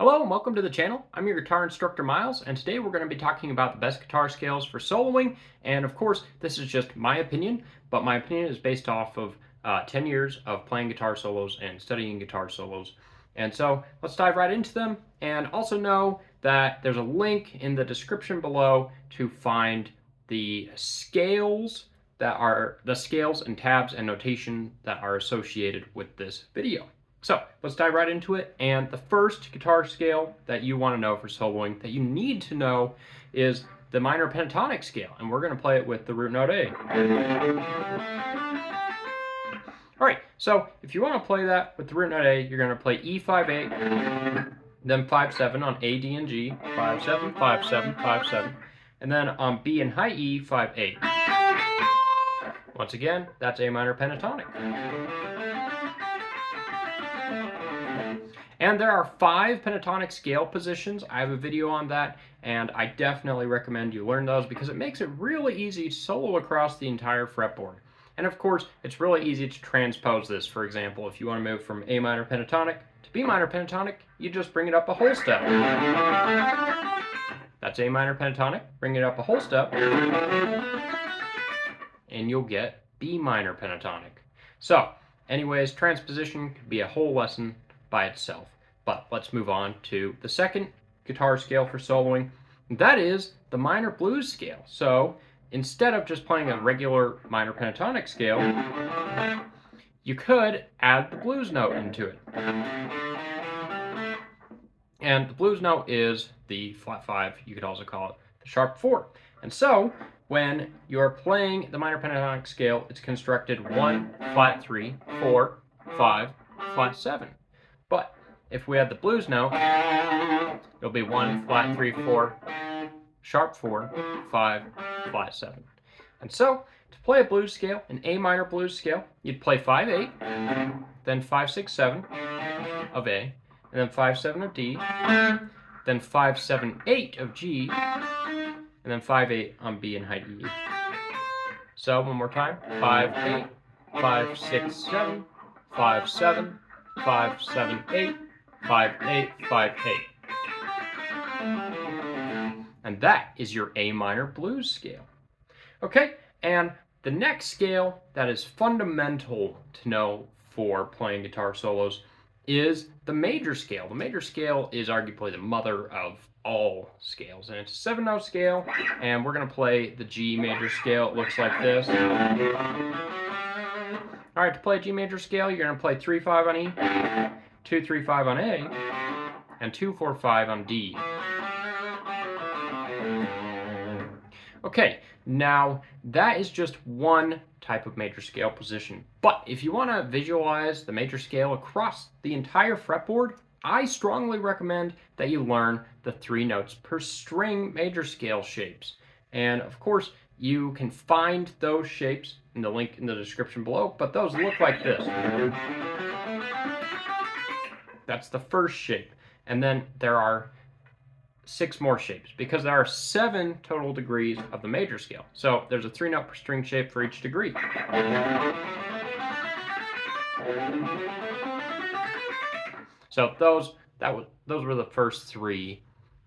Hello and welcome to the channel. I'm your guitar instructor Miles, and today we're going to be talking about the best guitar scales for soloing. And of course, this is just my opinion, but my opinion is based off of 10 years of playing guitar solos and studying guitar solos. And so let's dive right into them. And also know that there's a link in the description below to find the scales and tabs and notation that are associated with this video. So let's dive right into it. And the first guitar scale that you want to know for soloing, that you need to know, is the minor pentatonic scale. And we're going to play it with the root note A. All right, so if you want to play that with the root note A, you're going to play E5-8, then 5-7 on A, D, and G, 5-7, 5-7, 5-7, and then on B and high E, 5-8. Once again, that's A minor pentatonic. And there are 5 pentatonic scale positions. I have a video on that, and I definitely recommend you learn those because it makes it really easy to solo across the entire fretboard. And of course, it's really easy to transpose this. For example, if you want to move from A minor pentatonic to B minor pentatonic, you just bring it up a whole step. That's A minor pentatonic, bring it up a whole step, and you'll get B minor pentatonic. So, anyways, transposition could be a whole lesson by itself. But let's move on to the second guitar scale for soloing. That is the minor blues scale. So instead of just playing a regular minor pentatonic scale, you could add the blues note into it. And the blues note is the flat 5, you could also call it the sharp 4. And so when you're playing the minor pentatonic scale, it's constructed 1, flat 3, 4, 5, flat 7. But if we add the blues note, it'll be 1, flat 3, 4, sharp 4, 5, flat 7. And so, to play a blues scale, an A minor blues scale, you'd play 5-8, then 5-6-7 of A, and then 5-7 of D, then 5-7-8 of G, and then 5-8 on B and high E. So, one more time, 5-8, 5-6-7, 5-7, 5-7-8, 5-8, 5-8. And that is your A minor blues scale. Okay, and the next scale that is fundamental to know for playing guitar solos is the major scale. The major scale is arguably the mother of all scales, and it's a 7-note scale, and we're going to play the G major scale. It looks like this. All right, to play a G major scale, you're going to play 3-5 on E, 2-3-5 on A, and 2-4-5 on D. Okay, now that is just one type of major scale position. But if you want to visualize the major scale across the entire fretboard, I strongly recommend that you learn the 3 notes per string major scale shapes. And of course, you can find those shapes in the link in the description below, but those look like this. That's the first shape. And then there are 6 more shapes because there are 7 total degrees of the major scale. So there's a 3-note per string shape for each degree. So those were the first 3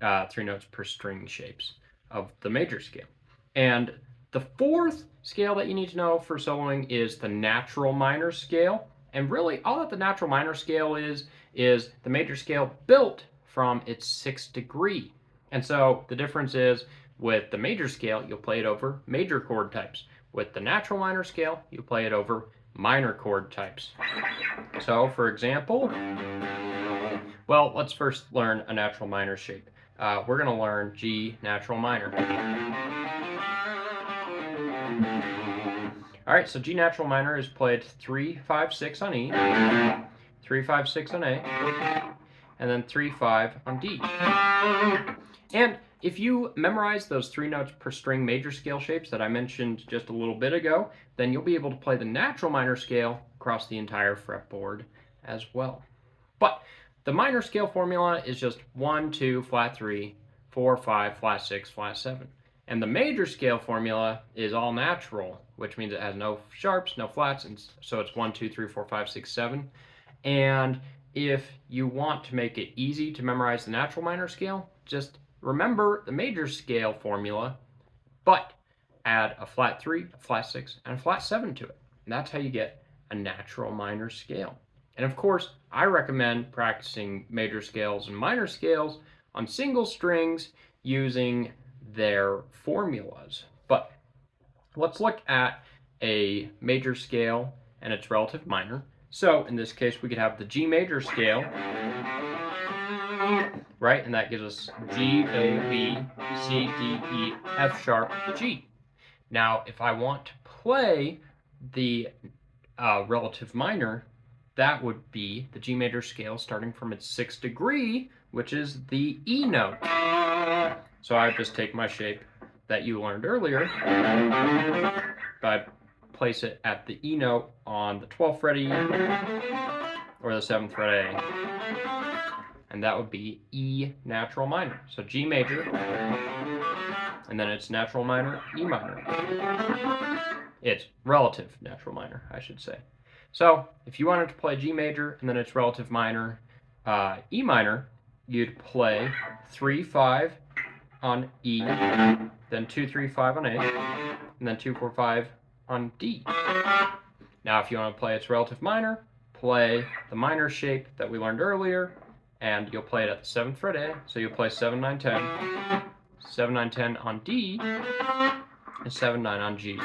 notes per string shapes of the major scale. And the 4th scale that you need to know for soloing is the natural minor scale. And really all that the natural minor scale is the major scale built from its 6th degree. And so the difference is with the major scale, you'll play it over major chord types. With the natural minor scale, you play it over minor chord types. So for example, well, let's first learn a natural minor shape. We're going to learn G natural minor. All right, so G natural minor is played 3-5-6 on E, 3-5-6 on A, and then 3-5 on D. And if you memorize those 3 notes per string major scale shapes that I mentioned just a little bit ago, then you'll be able to play the natural minor scale across the entire fretboard as well. But the minor scale formula is just 1, 2, flat 3, 4, 5, flat 6, flat 7. And the major scale formula is all natural, which means it has no sharps, no flats, and so it's 1, 2, 3, 4, 5, 6, 7. And if you want to make it easy to memorize the natural minor scale, just remember the major scale formula, but add a flat 3, a flat 6, and a flat 7 to it. And that's how you get a natural minor scale. And of course, I recommend practicing major scales and minor scales on single strings using their formulas. But let's look at a major scale and its relative minor. So in this case, we could have the G major scale, right? And that gives us G, A, B, C, D, E, F sharp, G. Now, if I want to play the relative minor, that would be the G major scale starting from its 6th degree, which is the E note. So I would just take my shape that you learned earlier, but place it at the E note on the 12th fret E or the 7th fret A, and that would be E natural minor. So G major, and then it's natural minor, E minor. It's relative natural minor, I should say. So if you wanted to play G major and then it's relative minor, E minor, you'd play 3-5 on E, then 2-3-5 on A, and then 2-4-5 on D. Now if you want to play its relative minor, play the minor shape that we learned earlier, and you'll play it at the 7th fret A, so you'll play 7-9-10, 7-9-10 on D, and 7-9 on G.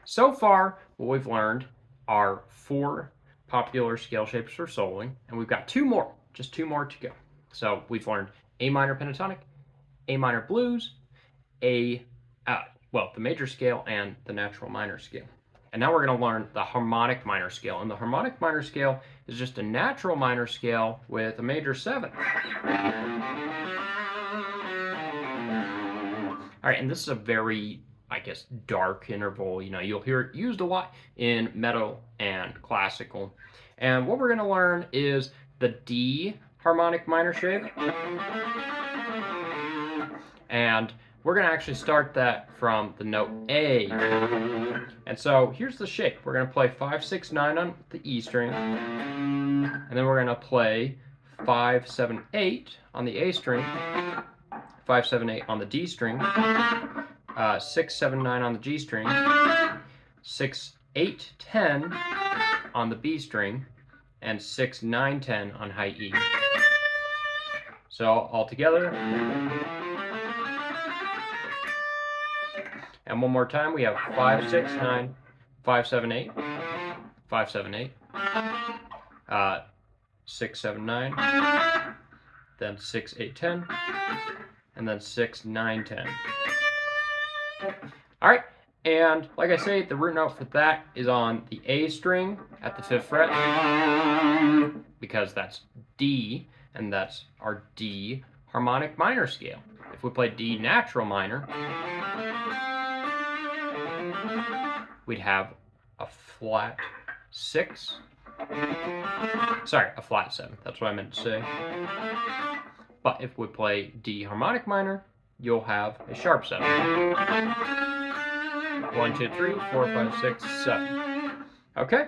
So far, what we've learned are 4 popular scale shapes for soloing, and we've got 2 more, just 2 more to go. So we've learned A minor pentatonic, A minor blues, the major scale and the natural minor scale. And now we're going to learn the harmonic minor scale. And the harmonic minor scale is just a natural minor scale with a major 7. All right, and this is a very, I guess, dark interval. You know, you'll hear it used a lot in metal and classical. And what we're going to learn is the D harmonic minor shape. And we're going to actually start that from the note A. And so here's the shape. We're going to play 5-6-9 on the E string. And then we're going to play 5-7-8 on the A string. 5-7-8 on the D string. 6-7-9 on the G string. 6-8-10 on the B string. And 6-9-10 on high E. So all together. And one more time, we have 5-6-9, 5-7-8, 5-7-8, 6-7-9, then 6-8-10, and then 6-9-10. All right, and like I say, the root note for that is on the A string at the 5th fret, because that's D, and that's our D harmonic minor scale. If we play D natural minor, we'd have a flat 6. Sorry, a flat 7. That's what I meant to say. But if we play D harmonic minor, you'll have a sharp 7. 1, 2, 3, 4, 5, 6, 7. Okay?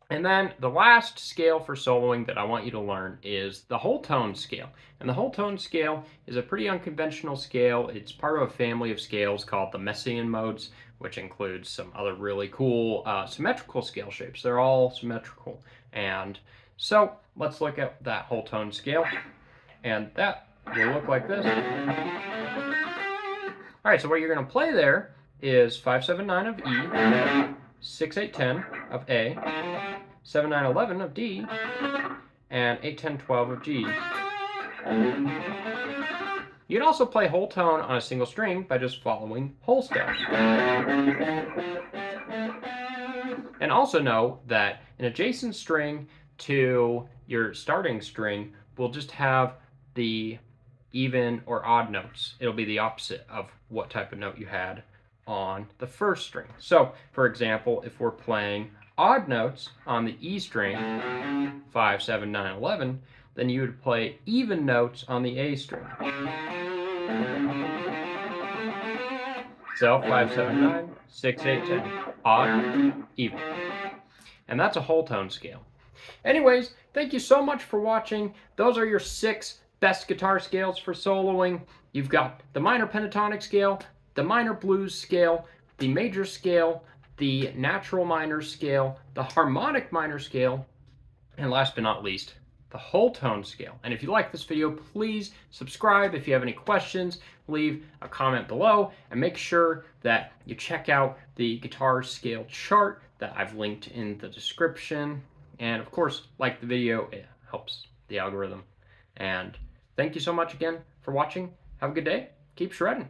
And then the last scale for soloing that I want you to learn is the whole tone scale. And the whole tone scale is a pretty unconventional scale. It's part of a family of scales called the Messiaen modes, which includes some other really cool symmetrical scale shapes. They're all symmetrical. And so let's look at that whole tone scale. And that will look like this. All right, so what you're going to play there is 5-7-9 of E, 6-8-10 of A, 7-9-11 of D, and 8-10-12 of G. You can also play whole tone on a single string by just following whole steps. And also know that an adjacent string to your starting string will just have the even or odd notes. It'll be the opposite of what type of note you had on the first string. So, for example, if we're playing odd notes on the E string, 5, 7, 9, 11, then you would play even notes on the A string. So 5, 7, 9, 6, 8, 10, odd, even. And that's a whole tone scale. Anyways, thank you so much for watching. Those are your 6 best guitar scales for soloing. You've got the minor pentatonic scale, the minor blues scale, the major scale, the natural minor scale, the harmonic minor scale, and last but not least, the whole tone scale. And if you like this video, please subscribe. If you have any questions, leave a comment below, and make sure that you check out the guitar scale chart that I've linked in the description. And of course, like the video, it helps the algorithm. And thank you so much again for watching. Have a good day. Keep shredding.